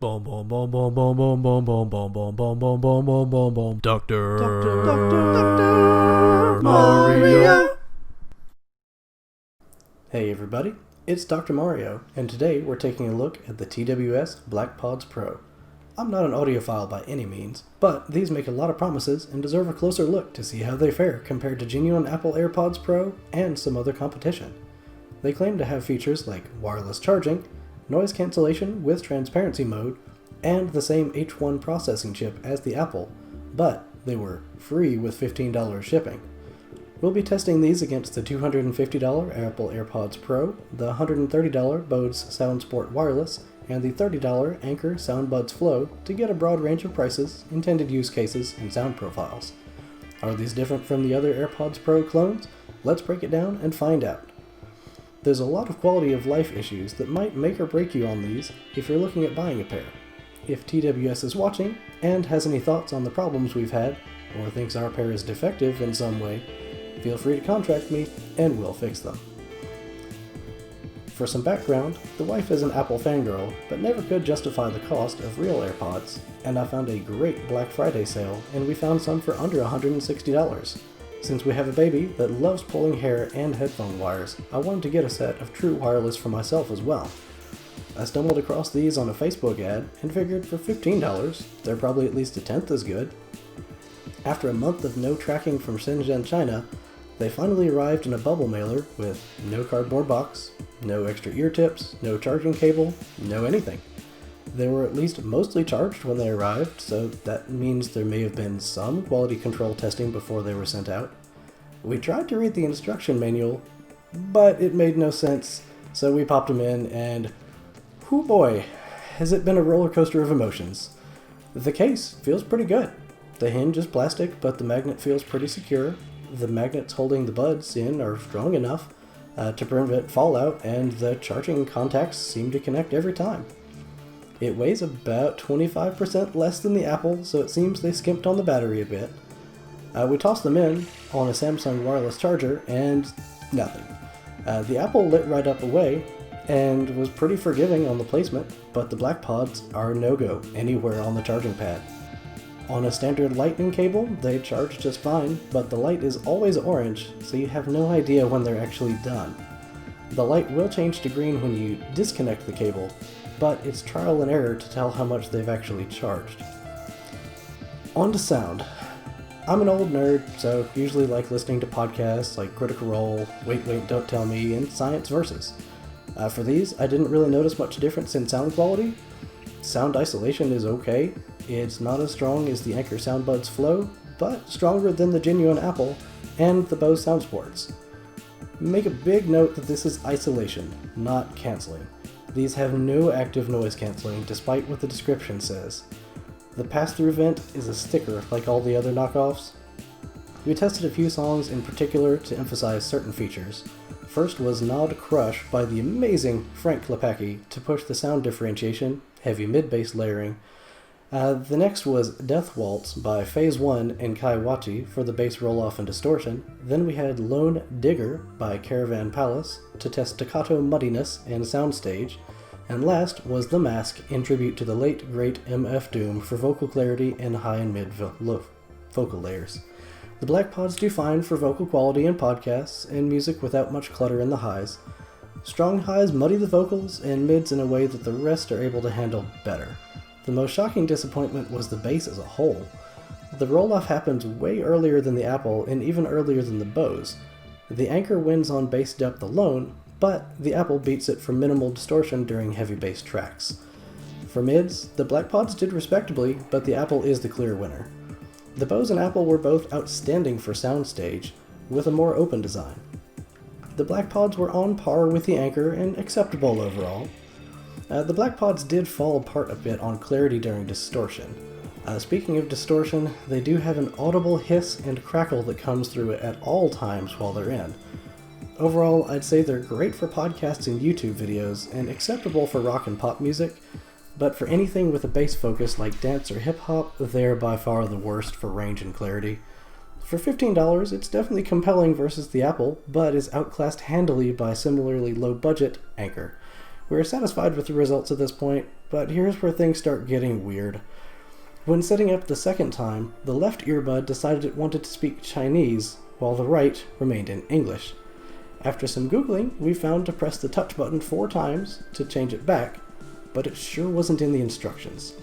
Boom, boom, boom, boom, boom, boom, boom, boom, boom, boom, boom, boom, boom, boom, boom, boom. Dr. Mario. Hey everybody, it's Dr. Mario, and today we're taking a look at the TWS BlackPods Pro. I'm not an audiophile by any means, but these make a lot of promises and deserve a closer look to see how they fare compared to genuine Apple AirPods Pro and some other competition. They claim to have features like wireless charging, noise cancellation with transparency mode, and the same H1 processing chip as the Apple, but they were free with $15 shipping. We'll be testing these against the $250 Apple AirPods Pro, the $130 Bose SoundSport Wireless, and the $30 Anker SoundBuds Flow to get a broad range of prices, intended use cases, and sound profiles. Are these different from the other AirPods Pro clones? Let's break it down and find out. There's a lot of quality of life issues that might make or break you on these if you're looking at buying a pair. If TWS is watching and has any thoughts on the problems we've had, or thinks our pair is defective in some way, feel free to contact me and we'll fix them. For some background, the wife is an Apple fangirl, but never could justify the cost of real AirPods, and I found a great Black Friday sale, and we found some for under $160. Since we have a baby that loves pulling hair and headphone wires, I wanted to get a set of true wireless for myself as well. I stumbled across these on a Facebook ad and figured for $15, they're probably at least a tenth as good. After a month of no tracking from Shenzhen, China, they finally arrived in a bubble mailer with no cardboard box, no extra ear tips, no charging cable, no anything. They were at least mostly charged when they arrived, so that means there may have been some quality control testing before they were sent out. We tried to read the instruction manual, but it made no sense, so we popped them in and, whoo boy, has it been a roller coaster of emotions. The case feels pretty good. The hinge is plastic, but the magnet feels pretty secure. The magnets holding the buds in are strong enough to prevent fallout, and the charging contacts seem to connect every time. It weighs about 25% less than the Apple, so it seems they skimped on the battery a bit. We tossed them in on a Samsung wireless charger, and nothing. The Apple lit right up away, and was pretty forgiving on the placement, but the BlackPods are no-go anywhere on the charging pad. On a standard lightning cable, they charge just fine, but the light is always orange, so you have no idea when they're actually done. The light will change to green when you disconnect the cable, but it's trial and error to tell how much they've actually charged. On to sound. I'm an old nerd, so usually like listening to podcasts like Critical Role, Wait Wait Don't Tell Me, and Science Versus. For these, I didn't really notice much difference in sound quality. Sound isolation is okay. It's not as strong as the Anker SoundBuds Flow, but stronger than the genuine Apple and the Bose SoundSports. Make a big note that this is isolation, not canceling. These have no active noise cancelling, despite what the description says. The pass-through vent is a sticker like all the other knockoffs. We tested a few songs in particular to emphasize certain features. First was Nod Crush by the amazing Frank Klepacki to push the sound differentiation, heavy mid-bass layering. The next was Death Waltz by Phase 1 and Kai Wati for the bass roll-off and distortion. Then we had Lone Digger by Caravan Palace to test staccato muddiness and soundstage. And last was The Mask in tribute to the late great MF Doom for vocal clarity and high and mid vocal layers. The BlackPods do fine for vocal quality in podcasts and music without much clutter in the highs. Strong highs muddy the vocals and mids in a way that the rest are able to handle better. The most shocking disappointment was the bass as a whole. The roll-off happens way earlier than the Apple and even earlier than the Bose. The Anker wins on bass depth alone, but the Apple beats it for minimal distortion during heavy bass tracks. For mids, the BlackPods did respectably, but the Apple is the clear winner. The Bose and Apple were both outstanding for soundstage, with a more open design. The BlackPods were on par with the Anker and acceptable overall. The BlackPods did fall apart a bit on clarity during distortion. Speaking of distortion, they do have an audible hiss and crackle that comes through at all times while they're in. Overall, I'd say they're great for podcasts and YouTube videos, and acceptable for rock and pop music, but for anything with a bass focus like dance or hip-hop, they're by far the worst for range and clarity. For $15, it's definitely compelling versus the Apple, but is outclassed handily by similarly low-budget Anker. We're satisfied with the results at this point, but here's where things start getting weird. When setting up the second time, the left earbud decided it wanted to speak Chinese, while the right remained in English. After some Googling, we found to press the touch button 4 times to change it back, but it sure wasn't in the instructions.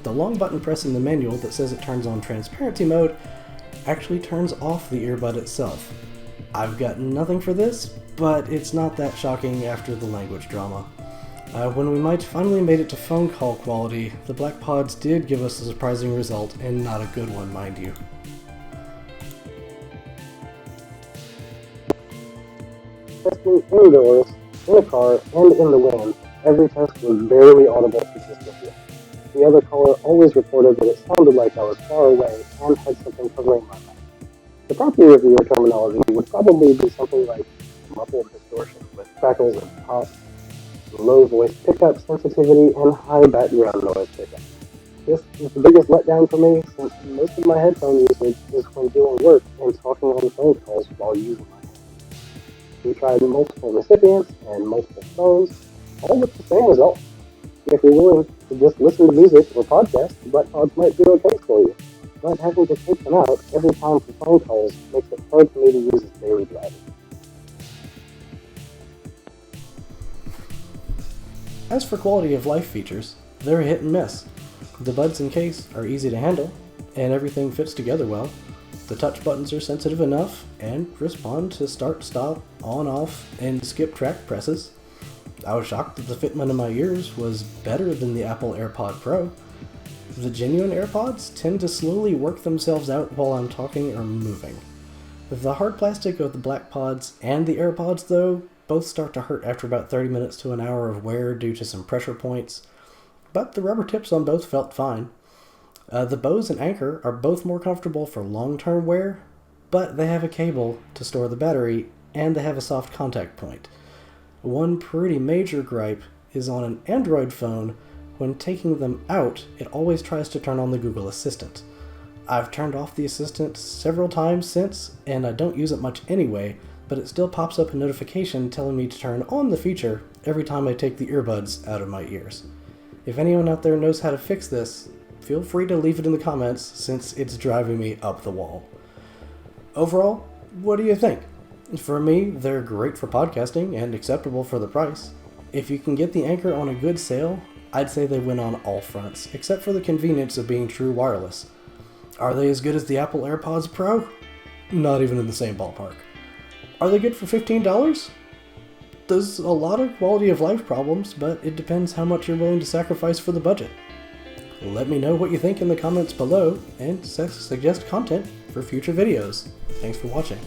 The long button press in the manual that says it turns on transparency mode actually turns off the earbud itself. I've got nothing for this, but it's not that shocking after the language drama. When we might finally made it to phone call quality, the BlackPods did give us a surprising result, and not a good one, mind you. Testing indoors, in a car, and in the wind, every test was barely audible consistently. The other caller always reported that it sounded like I was far away and had something covering my mouth. The proper reviewer terminology would probably be something like muffled distortion with crackles and pops, low voice pickup sensitivity, and high background noise pickup. This is the biggest letdown for me, since most of my headphone usage is when doing work and talking on phone calls while using my hands. We tried multiple recipients and multiple phones, all with the same result. If you're willing to just listen to music or podcasts, the BlackPods might do okay for you, but having to take them out every time for phone calls makes it hard for me to use as daily driving. As for quality of life features, they're hit and miss. The buds and case are easy to handle, and everything fits together well. The touch buttons are sensitive enough and respond to start, stop, on, off, and skip track presses. I was shocked that the fitment in my ears was better than the Apple AirPod Pro. The genuine AirPods tend to slowly work themselves out while I'm talking or moving. The hard plastic of the BlackPods and the AirPods, though, both start to hurt after about 30 minutes to an hour of wear due to some pressure points, but the rubber tips on both felt fine. The Bose and Anchor are both more comfortable for long-term wear, but they have a cable to store the battery, and they have a soft contact point. One pretty major gripe is on an Android phone. When taking them out, it always tries to turn on the Google Assistant. I've turned off the Assistant several times since, and I don't use it much anyway, but it still pops up a notification telling me to turn on the feature every time I take the earbuds out of my ears. If anyone out there knows how to fix this, feel free to leave it in the comments, since it's driving me up the wall. Overall, what do you think? For me, they're great for podcasting and acceptable for the price. If you can get the Anchor on a good sale, I'd say they win on all fronts, except for the convenience of being true wireless. Are they as good as the Apple AirPods Pro? Not even in the same ballpark. Are they good for $15? There's a lot of quality of life problems, but it depends how much you're willing to sacrifice for the budget. Let me know what you think in the comments below, and suggest content for future videos. Thanks for watching.